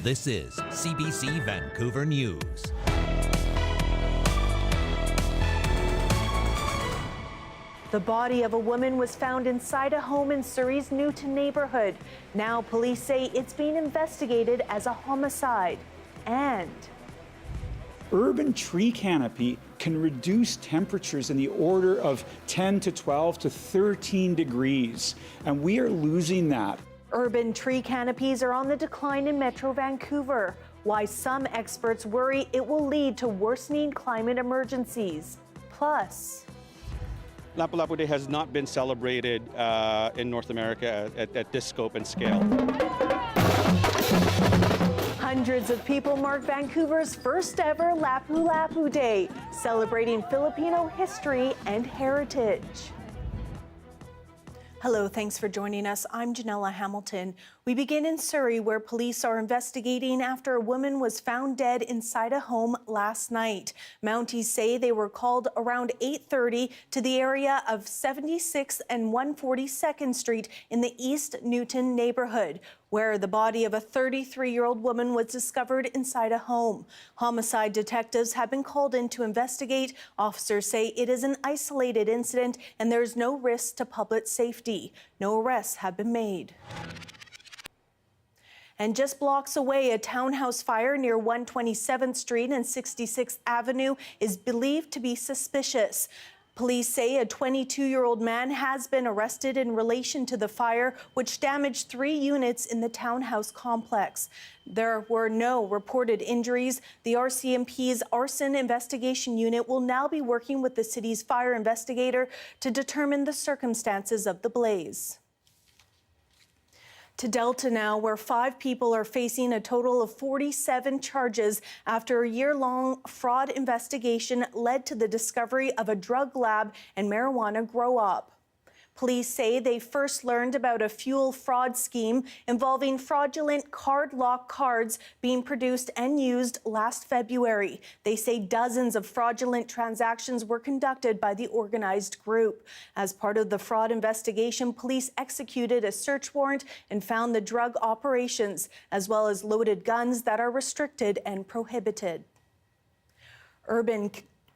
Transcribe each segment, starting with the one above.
This is CBC Vancouver News. The body of a woman was found inside a home in Surrey's Newton neighborhood. Now police say it's being investigated as a homicide. And urban tree canopy can reduce temperatures in the order of 10 to 12 to 13 degrees, and we are losing that. Urban tree canopies are on the decline in Metro Vancouver. Why some experts worry it will lead to worsening climate emergencies. Plus, Lapu-Lapu Day has not been celebrated in North America at this scope and scale. hundreds of people mark Vancouver's first ever Lapu-Lapu Day, celebrating Filipino history and heritage. Hello, thanks for joining us. I'm Janella Hamilton. We begin in Surrey, where police are investigating after a woman was found dead inside a home last night. Mounties say they were called around 8:30 to the area of 76th and 142nd Street in the East Newton neighborhood, where the body of a 33-year-old woman was discovered inside a home. Homicide detectives have been called in to investigate. Officers say it is an isolated incident and there is no risk to public safety. No arrests have been made. And just blocks away, a townhouse fire near 127th Street and 66th Avenue is believed to be suspicious. Police say a 22-year-old man has been arrested in relation to the fire, which damaged 3 units in the townhouse complex. There were no reported injuries. The RCMP's arson investigation unit will now be working with the city's fire investigator to determine the circumstances of the blaze. To Delta now, where 5 people are facing a total of 47 charges after a year-long fraud investigation led to the discovery of a drug lab and marijuana grow-op. Police say they first learned about a fuel fraud scheme involving fraudulent card-lock cards being produced and used last February. They say dozens of fraudulent transactions were conducted by the organized group. As part of the fraud investigation, police executed a search warrant and found the drug operations, as well as loaded guns that are restricted and prohibited.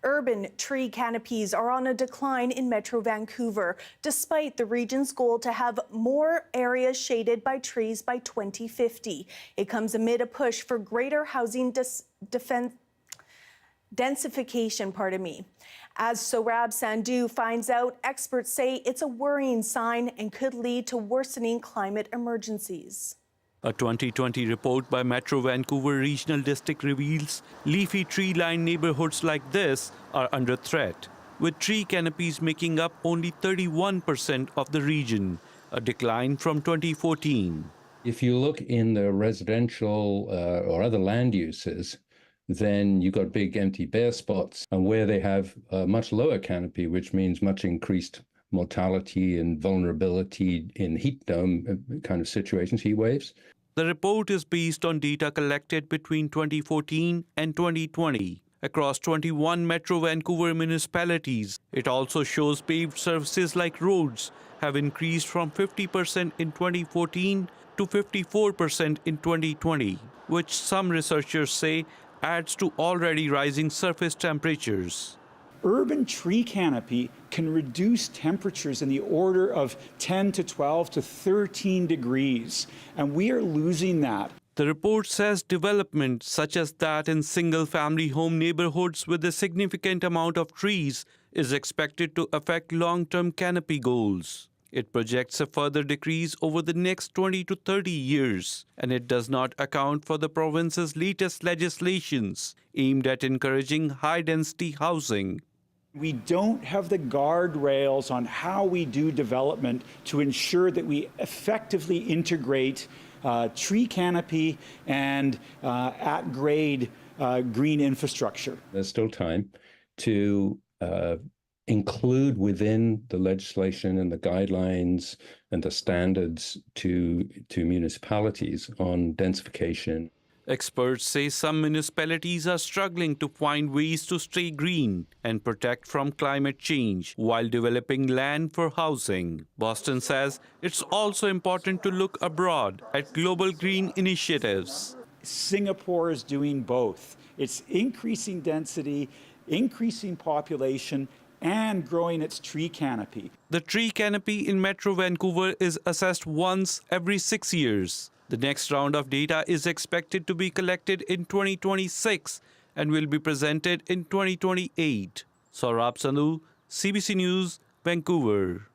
Urban tree canopies are on a decline in Metro Vancouver, despite the region's goal to have more areas shaded by trees by 2050. It comes amid a push for greater housing densification. As Sohrab Sandhu finds out, experts say it's a worrying sign and could lead to worsening climate emergencies. A 2020 report by Metro Vancouver Regional District reveals leafy tree-lined neighborhoods like this are under threat, with tree canopies making up only 31% of the region, a decline from 2014. If you look in the residential or other land uses, then you've got big empty bare spots, and where they have a much lower canopy, which means much increased mortality and vulnerability in heat dome kind of situations, heat waves. The report is based on data collected between 2014 and 2020 across 21 Metro Vancouver municipalities. It also shows paved surfaces like roads have increased from 50% in 2014 to 54% in 2020, which some researchers say adds to already rising surface temperatures. Urban tree canopy can reduce temperatures in the order of 10 to 12 to 13 degrees, and we are losing that. The report says development such as that in single-family home neighborhoods with a significant amount of trees is expected to affect long-term canopy goals. It projects a further decrease over the next 20 to 30 years, and it does not account for the province's latest legislations aimed at encouraging high-density housing. We don't have the guardrails on how we do development to ensure that we effectively integrate tree canopy and at-grade green infrastructure. There's still time to include within the legislation and the guidelines and the standards to municipalities on densification. Experts say some municipalities are struggling to find ways to stay green and protect from climate change while developing land for housing. Boston says it's also important to look abroad at global green initiatives. Singapore is doing both. It's increasing density, increasing population, and growing its tree canopy. The tree canopy in Metro Vancouver is assessed once every 6 years. The next round of data is expected to be collected in 2026 and will be presented in 2028. Saurabh Sandhu, CBC News, Vancouver.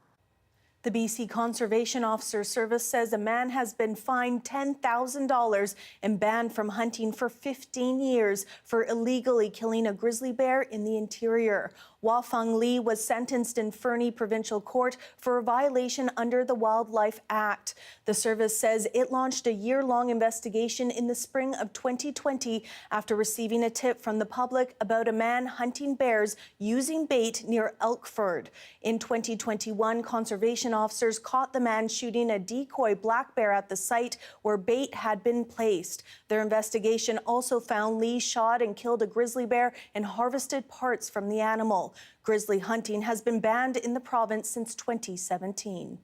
The BC Conservation Officer Service says a man has been fined $10,000 and banned from hunting for 15 years for illegally killing a grizzly bear in the interior. Wafeng Li was sentenced in Fernie Provincial Court for a violation under the Wildlife Act. The service says it launched a year-long investigation in the spring of 2020 after receiving a tip from the public about a man hunting bears using bait near Elkford. In 2021, conservation officers caught the man shooting a decoy black bear at the site where bait had been placed. Their investigation also found Lee shot and killed a grizzly bear and harvested parts from the animal. Grizzly hunting has been banned in the province since 2017.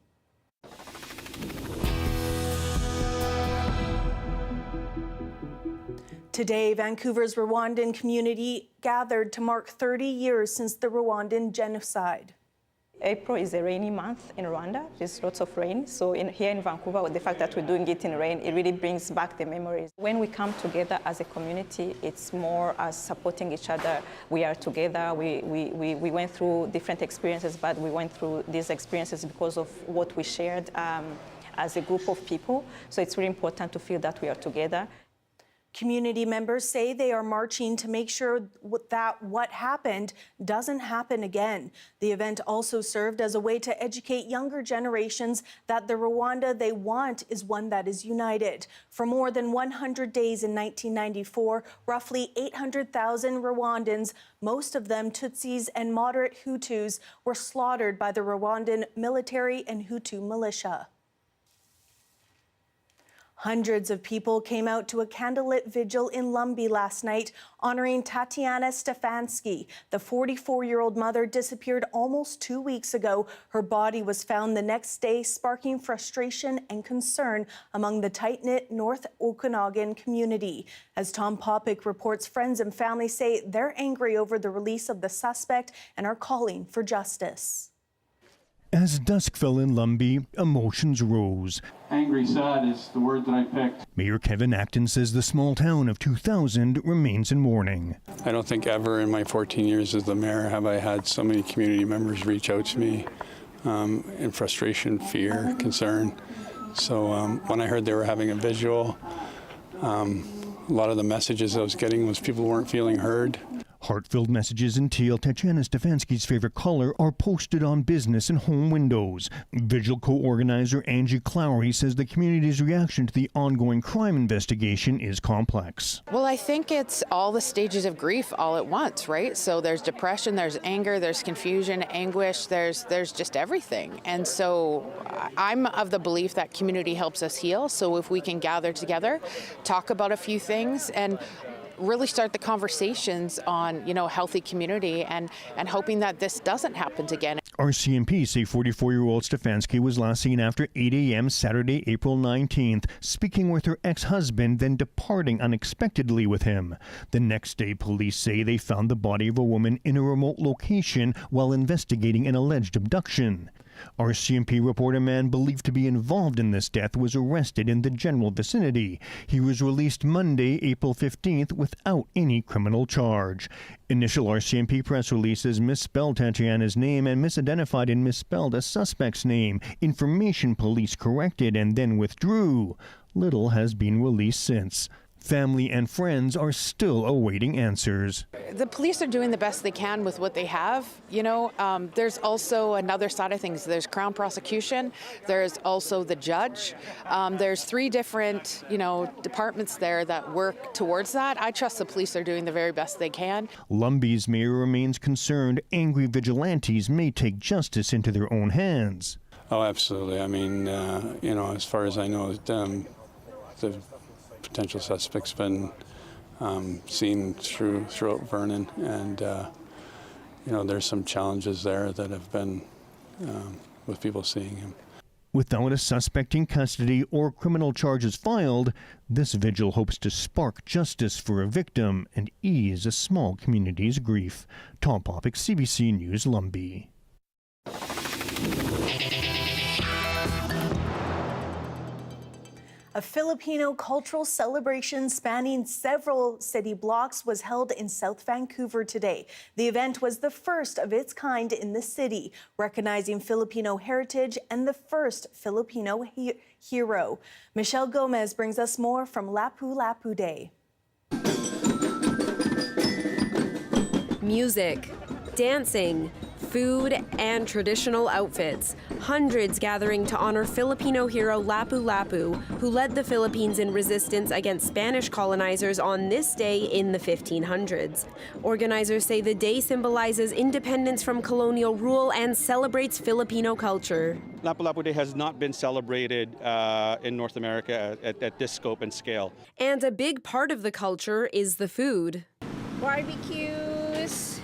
Today, Vancouver's Rwandan community gathered to mark 30 years since the Rwandan genocide. April is a rainy month in Rwanda. There's lots of rain. So here in Vancouver, the fact that we're doing it in rain, it really brings back the memories. When we come together as a community, it's more as supporting each other. We are together. We went through different experiences, but we went through these experiences because of what we shared as a group of people. So it's really important to feel that we are together. Community members say they are marching to make sure that what happened doesn't happen again. The event also served as a way to educate younger generations that the Rwanda they want is one that is united. For more than 100 days in 1994, roughly 800,000 Rwandans, most of them Tutsis and moderate Hutus, were slaughtered by the Rwandan military and Hutu militia. Hundreds of people came out to a candlelit vigil in Lumby last night, honoring Tatjana Stefansky. The 44-year-old mother disappeared almost 2 weeks ago. Her body was found the next day, sparking frustration and concern among the tight-knit North Okanagan community. As Tom Popick reports, friends and family say they're angry over the release of the suspect and are calling for justice. As dusk fell in Lumby, emotions rose. Angry, sad is the word that I picked. Mayor Kevin Acton says the small town of 2000 remains in mourning. I don't think ever in my 14 years as the mayor have I had so many community members reach out to me in frustration, fear, concern. So when I heard they were having a vigil, a lot of the messages I was getting was people weren't feeling heard. Heart-filled messages in teal, Tatjana Stefansky's favorite color, are posted on business and home windows. Vigil co-organizer Angie Clowry says the community's reaction to the ongoing crime investigation is complex. Well, I think it's all the stages of grief all at once, right? So there's depression, there's anger, there's confusion, anguish, there's just everything. And so I'm of the belief that community helps us heal. So if we can gather together, talk about a few things, and really start the conversations on, healthy community and hoping that this doesn't happen again. RCMP say 44-year-old Stefansky was last seen after 8 a.m. Saturday, April 19th, speaking with her ex-husband, then departing unexpectedly with him. The next day, police say they found the body of a woman in a remote location while investigating an alleged abduction. RCMP report a man believed to be involved in this death was arrested in the general vicinity. He was released Monday, April 15th, without any criminal charge. Initial RCMP press releases misspelled Tatjana's name and misidentified and misspelled a suspect's name. Information police corrected and then withdrew. Little has been released since. Family and friends are still awaiting answers. The police are doing the best they can with what they have. There's also another side of things. There's Crown prosecution. There's also the judge. There's 3 different, departments there that work towards that. I trust the police are doing the very best they can. Lumby's mayor remains concerned angry vigilantes may take justice into their own hands. Oh, absolutely. I mean, as far as I know, the potential suspect's been seen throughout Vernon, and there's some challenges there that have been with people seeing him. Without a suspect in custody or criminal charges filed, this vigil hopes to spark justice for a victim and ease a small community's grief. Tom Popick, CBC News, Lumbee. A Filipino cultural celebration spanning several city blocks was held in South Vancouver today. The event was the first of its kind in the city, recognizing Filipino heritage and the first Filipino hero. Michelle Gomez brings us more from Lapu Lapu Day. Music, dancing, food, and traditional outfits. Hundreds gathering to honor Filipino hero Lapu Lapu, who led the Philippines in resistance against Spanish colonizers on this day in the 1500s. Organizers say the day symbolizes independence from colonial rule and celebrates Filipino culture. Lapu Lapu Day has not been celebrated in North America at this scope and scale. And a big part of the culture is the food. Barbecues,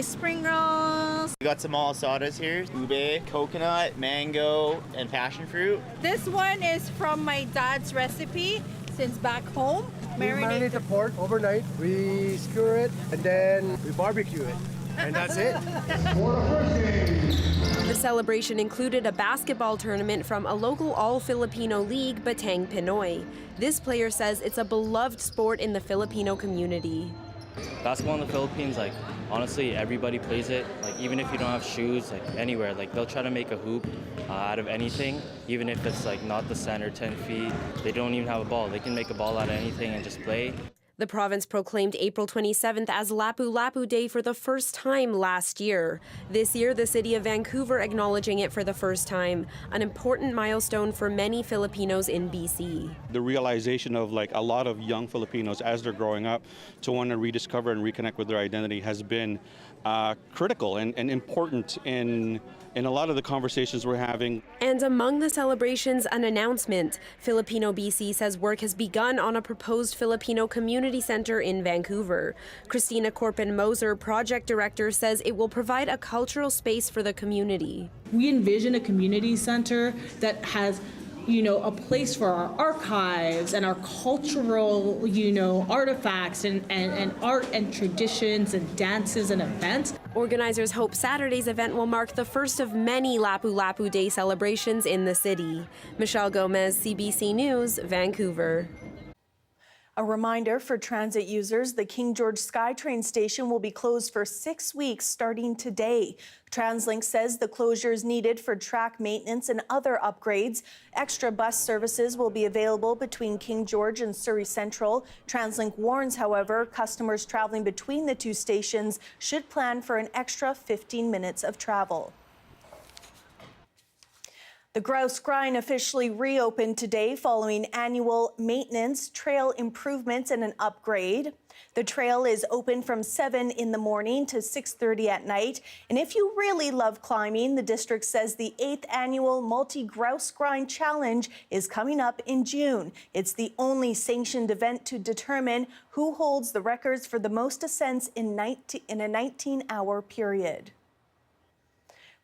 spring rolls. We got some asadas here, ube, coconut, mango, and passion fruit. This one is from my dad's recipe since back home. We marinate the pork overnight, we skewer it, and then we barbecue it. And that's it. The celebration included a basketball tournament from a local all-Filipino league, Batang Pinoy. This player says it's a beloved sport in the Filipino community. Basketball in the Philippines, honestly, everybody plays it. Even if you don't have shoes, anywhere, they'll try to make a hoop out of anything, even if it's not the center 10 feet. They don't even have a ball. They can make a ball out of anything and just play. The province proclaimed April 27th as Lapu Lapu Day for the first time last year. This year, the city of Vancouver acknowledging it for the first time, an important milestone for many Filipinos in BC. The realization of a lot of young Filipinos as they're growing up to want to rediscover and reconnect with their identity has been critical and important in a lot of the conversations we're having. And among the celebrations, an announcement. Filipino BC says work has begun on a proposed Filipino community center in Vancouver. Christina Corpin-Moser, project director, says it will provide a cultural space for the community. We envision a community center that has a place for our archives and our cultural, artifacts and art and traditions and dances and events. Organizers hope Saturday's event will mark the first of many Lapu Lapu Day celebrations in the city. Michelle Gomez, CBC News, Vancouver. A reminder for transit users, the King George SkyTrain station will be closed for 6 weeks starting today. TransLink says the closure is needed for track maintenance and other upgrades. Extra bus services will be available between King George and Surrey Central. TransLink warns, however, customers traveling between the two stations should plan for an extra 15 minutes of travel. The Grouse Grind officially reopened today following annual maintenance, trail improvements, and an upgrade. The trail is open from 7 in the morning to 6:30 at night. And if you really love climbing, the district says the 8th annual Multi-Grouse Grind Challenge is coming up in June. It's the only sanctioned event to determine who holds the records for the most ascents in a 19-hour period.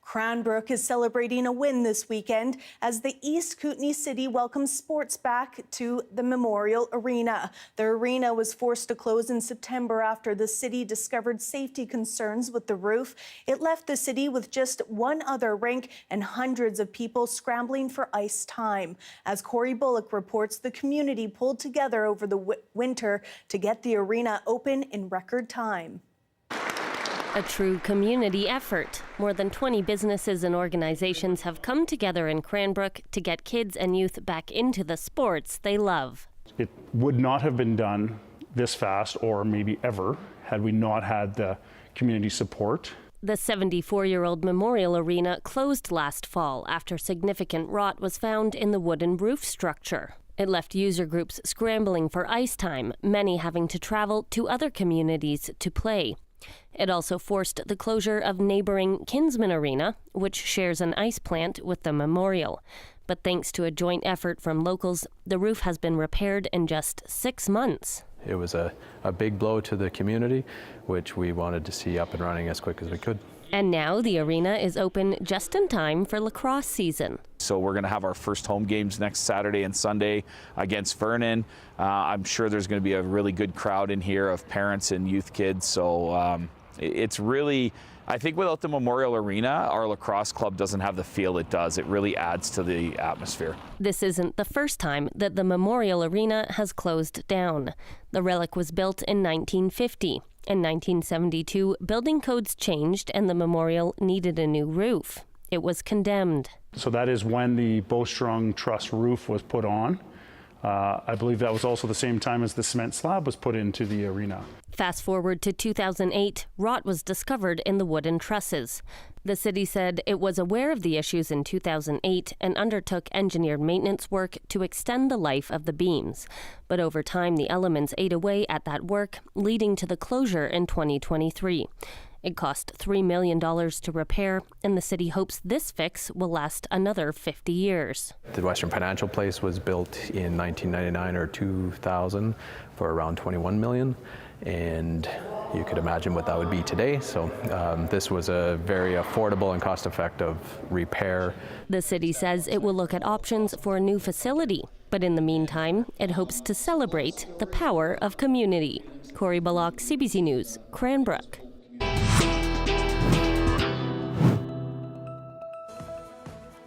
Cranbrook is celebrating a win this weekend as the East Kootenay City welcomes sports back to the Memorial Arena. The arena was forced to close in September after the city discovered safety concerns with the roof. It left the city with just one other rink and hundreds of people scrambling for ice time. As Corey Bullock reports, the community pulled together over the winter to get the arena open in record time. A true community effort. More than 20 businesses and organizations have come together in Cranbrook to get kids and youth back into the sports they love. It would not have been done this fast or maybe ever had we not had the community support. The 74-year-old Memorial Arena closed last fall after significant rot was found in the wooden roof structure. It left user groups scrambling for ice time, many having to travel to other communities to play. It also forced the closure of neighboring Kinsman Arena, which shares an ice plant with the memorial. But thanks to a joint effort from locals, the roof has been repaired in just 6 months. It was a big blow to the community, which we wanted to see up and running as quick as we could. And now the arena is open just in time for lacrosse season. So we're going to have our first home games next Saturday and Sunday against Vernon. I'm sure there's going to be a really good crowd in here of parents and youth kids. So it's really, I think without the Memorial Arena, our lacrosse club doesn't have the feel it does. It really adds to the atmosphere. This isn't the first time that the Memorial Arena has closed down. The Relic was built in 1950. In 1972, building codes changed and the memorial needed a new roof. It was condemned. So that is when the bowstrung truss roof was put on. I believe that was also the same time as the cement slab was put into the arena. Fast forward to 2008, rot was discovered in the wooden trusses. The city said it was aware of the issues in 2008 and undertook engineered maintenance work to extend the life of the beams. But over time, the elements ate away at that work, leading to the closure in 2023. It cost $3 million to repair, and the city hopes this fix will last another 50 years. The Western Financial Place was built in 1999 or 2000 for around $21 million, and you could imagine what that would be today. So this was a very affordable and cost-effective repair. The city says it will look at options for a new facility, but in the meantime, it hopes to celebrate the power of community. Corey Bullock, CBC News, Cranbrook.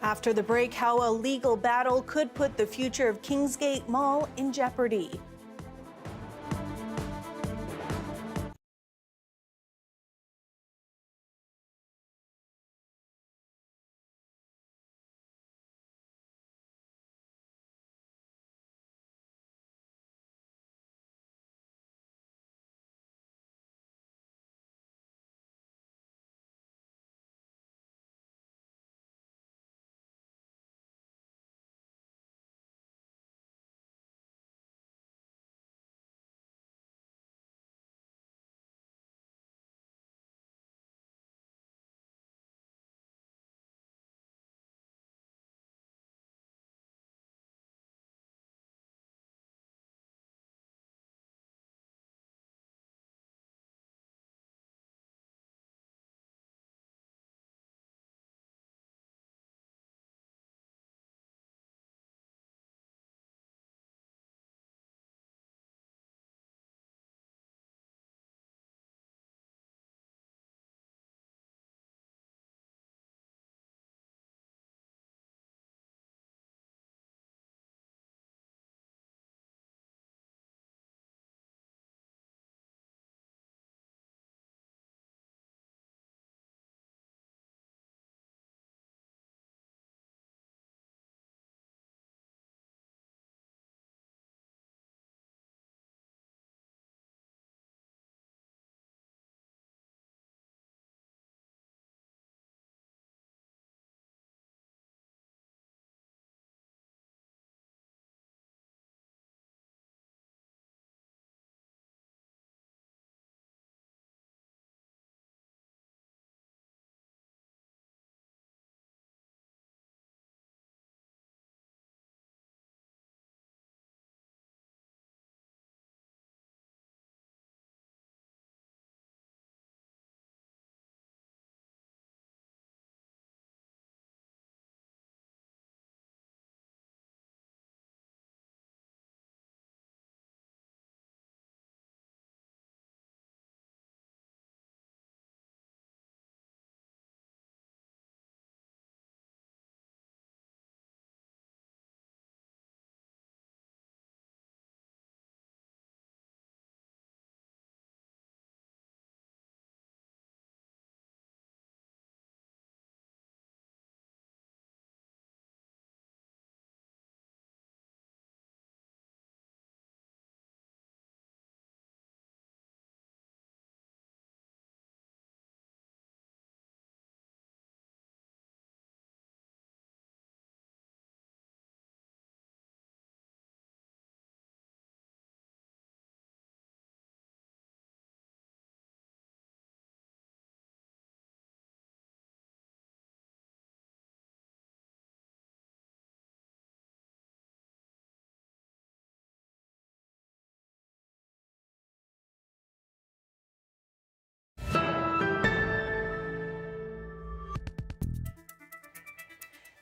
After the break, how a legal battle could put the future of Kingsgate Mall in jeopardy.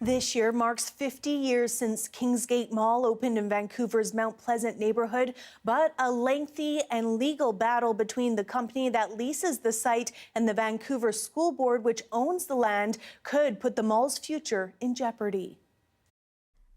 This year marks 50 years since Kingsgate Mall opened in Vancouver's Mount Pleasant neighborhood, but a lengthy and legal battle between the company that leases the site and the Vancouver School Board, which owns the land, could put the mall's future in jeopardy.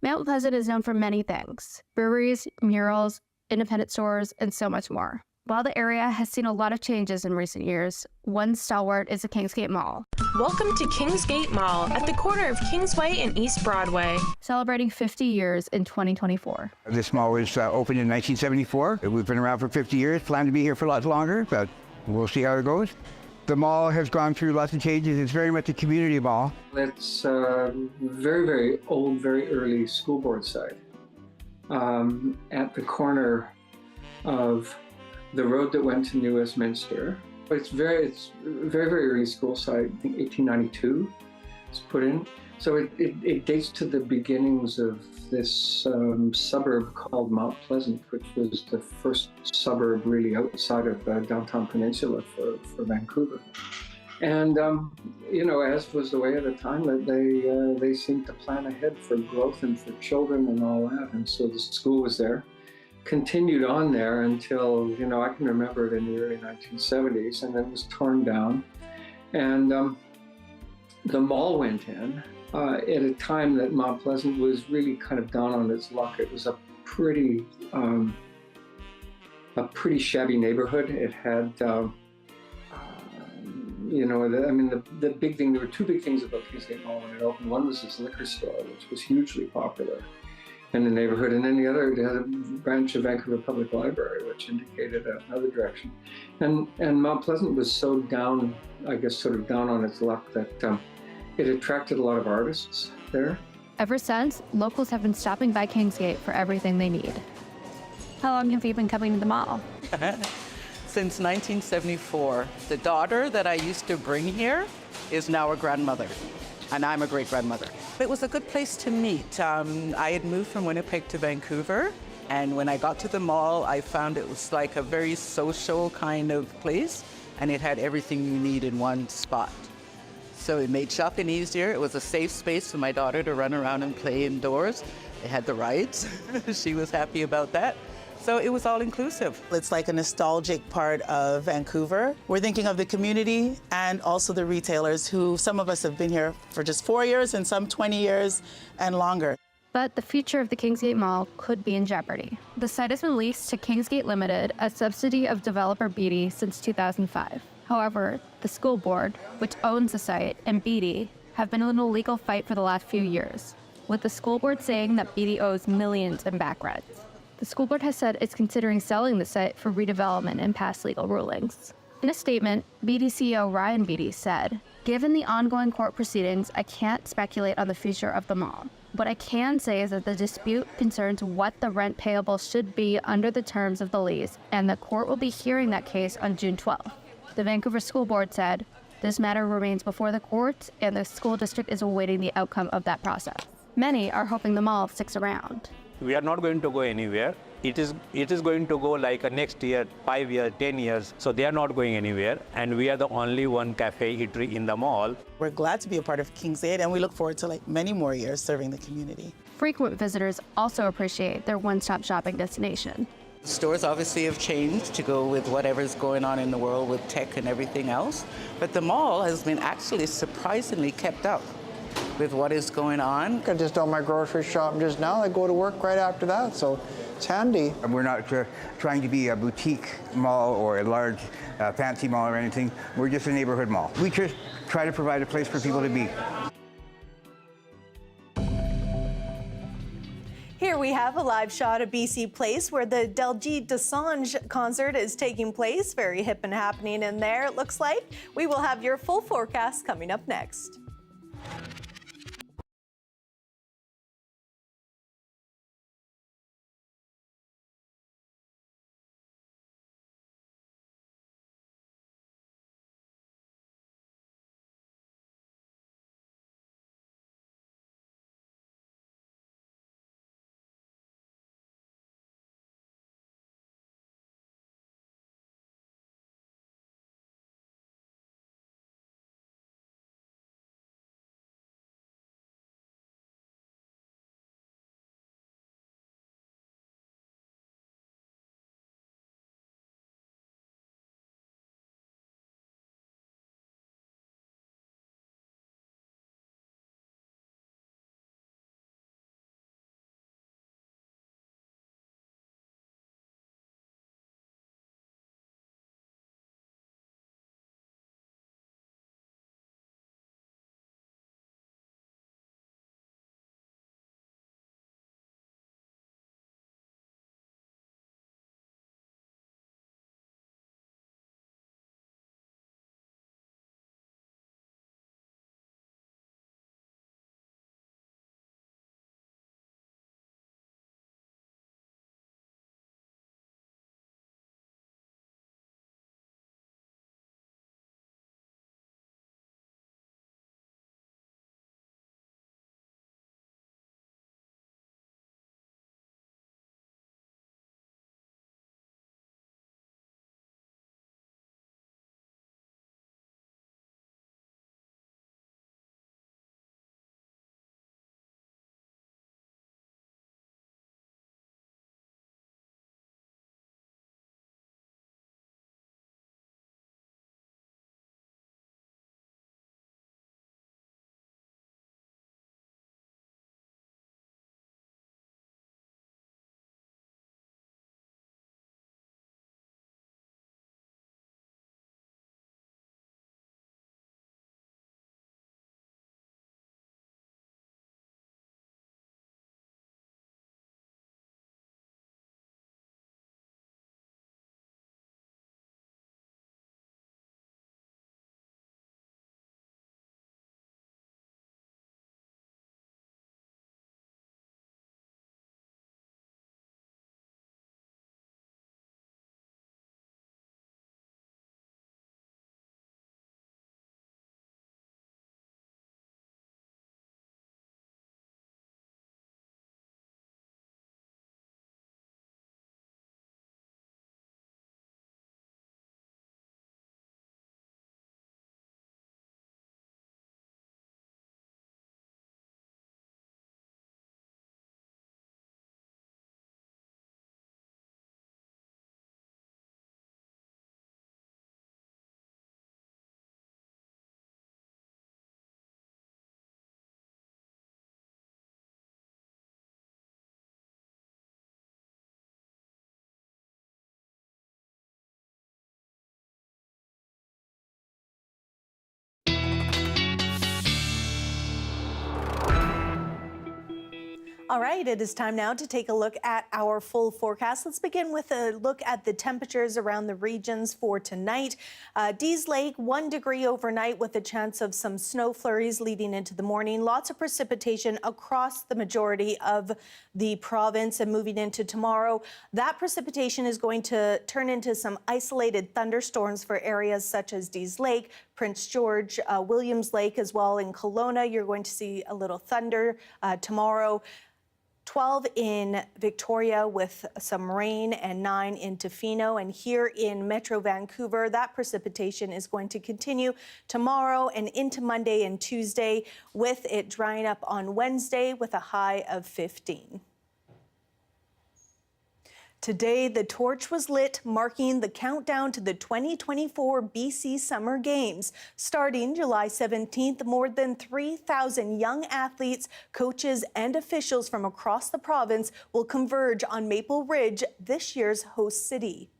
Mount Pleasant is known for many things: breweries, murals, independent stores, and so much more. While the area has seen a lot of changes in recent years, one stalwart is the Kingsgate Mall. Welcome to Kingsgate Mall at the corner of Kingsway and East Broadway. Celebrating 50 years in 2024. This mall was opened in 1974. We've been around for 50 years, plan to be here for lots longer, but we'll see how it goes. The mall has gone through lots of changes. It's very much a community mall. It's very, very old, very early school board site at the corner of the road that went to New Westminster. It's very, very early school site. I think 1892 it's put in. So it dates to the beginnings of this suburb called Mount Pleasant, which was the first suburb really outside of downtown peninsula for Vancouver. And you know, as was the way at the time, that they seemed to plan ahead for growth and for children and all that. And so the school was there. Continued on there until, you know, I can remember it in the early 1970s, and then was torn down. And the mall went in at a time that Mount Pleasant was really kind of down on its luck. It was a pretty shabby neighborhood. It had, you know, the big thing, there were two big things about Kingsgate Mall when it opened. One was this liquor store, which was hugely popular in the neighborhood, and then the other, it had a branch of Vancouver Public Library, which indicated another direction. And Mount Pleasant was so down, I guess, sort of down on its luck, that it attracted a lot of artists there. Ever since, locals have been stopping by Kingsgate for everything they need. How long have you been coming to the mall? Since 1974. The daughter that I used to bring here is now a grandmother, and I'm a great-grandmother. It was a good place to meet. I had moved from Winnipeg to Vancouver, and when I got to the mall, I found it was like a very social kind of place, and it had everything you need in one spot. So it made shopping easier. It was a safe space for my daughter to run around and play indoors. They had the rides. She was happy about that. So it was all inclusive. It's like a nostalgic part of Vancouver. We're thinking of the community and also the retailers, who some of us have been here for just 4 years and some 20 years and longer. But the future of the Kingsgate Mall could be in jeopardy. The site has been leased to Kingsgate Limited, a subsidy of developer Beatty, since 2005. However, the school board, which owns the site, and Beatty have been in a legal fight for the last few years, with the school board saying that Beatty owes millions in back rents. The school board has said it's considering selling the site for redevelopment in past legal rulings. In a statement, Beatty CEO Ryan Beatty said, "Given the ongoing court proceedings, I can't speculate on the future of the mall. What I can say is that the dispute concerns what the rent payable should be under the terms of the lease, and the court will be hearing that case on June 12th. The Vancouver School Board said, "This matter remains before the court, and the school district is awaiting the outcome of that process." Many are hoping the mall sticks around. We are not going to go anywhere. It is going to go like a next year, 5 years, 10 years. So they are not going anywhere. And we are the only one cafe eatery in the mall. We're glad to be a part of Kingsgate, and we look forward to like many more years serving the community. Frequent visitors also appreciate their one-stop shopping destination. Stores obviously have changed to go with whatever's going on in the world with tech and everything else. But the mall has been actually surprisingly kept up with what is going on. I just done my grocery shop just now. I go to work right after that, so it's handy. We're not trying to be a boutique mall or a large fancy mall or anything. We're just a neighborhood mall. We just try to provide a place for people to be. Here we have a live shot of BC Place where the Diljit Dosanjh concert is taking place. Very hip and happening in there, it looks like. We will have your full forecast coming up next. All right, it is time now to take a look at our full forecast. Let's begin with a look at the temperatures around the regions for tonight. Dease Lake, 1 degree overnight with a chance of some snow flurries leading into the morning. Lots of precipitation across the majority of the province, and moving into tomorrow, that precipitation is going to turn into some isolated thunderstorms for areas such as Dease Lake, Prince George, Williams Lake as well. In Kelowna, you're going to see a little thunder tomorrow. 12 in Victoria with some rain, and 9 in Tofino. And here in Metro Vancouver, that precipitation is going to continue tomorrow and into Monday and Tuesday, with it drying up on Wednesday with a high of 15. Today, the torch was lit, marking the countdown to the 2024 BC Summer Games. Starting July 17th, more than 3,000 young athletes, coaches, and officials from across the province will converge on Maple Ridge, this year's host city.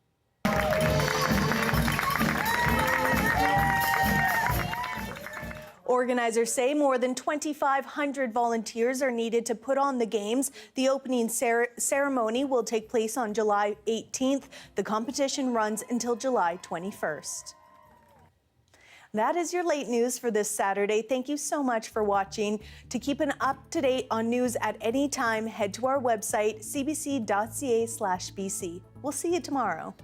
Organizers say more than 2,500 volunteers are needed to put on the games. The opening ceremony will take place on July 18th. The competition runs until July 21st. That is your late news for this Saturday. Thank you so much for watching. To keep an up-to-date on news at any time, head to our website, cbc.ca/bc. We'll see you tomorrow.